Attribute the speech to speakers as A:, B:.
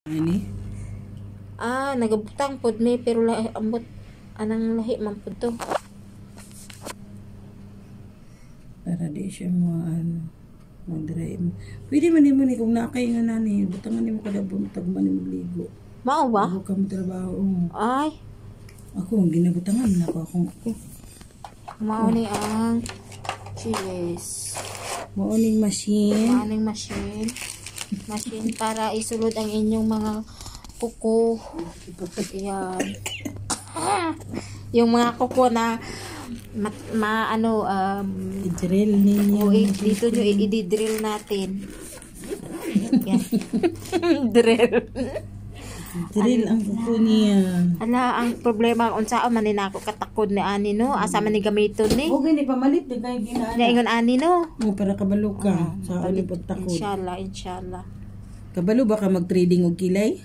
A: Ani?
B: Nagabutang pod me pero lahi ambot anang lahi man pod to.
A: Para di siya mag-drive. Pwede man mo ni kung nakay nga nani, butangan mo kada buntag man mo ligo.
B: Mao ba?
A: Ako ka mo trabaho.
B: Ay,
A: Ako ginabutangan na ako.
B: mao ni ang chiles.
A: Morning machine.
B: Maning machine. Machine para isulod ang inyong mga kuko. Yan. Yung mga kuko na
A: I-drill ninyo.
B: dito nyo i-drill natin. Yan. Drill.
A: I-drill ang kuko niya.
B: Ala, ang problema unsa man ni nako katakod ni ani no, asa man ni gamiton ni.
A: Okay ni pamalit di kay ginana.
B: Naingon ani no.
A: Para kabalo ka sa ulipot takod.
B: Inshallah, inshallah.
A: Kabalo ba ka mag-trading og kilay?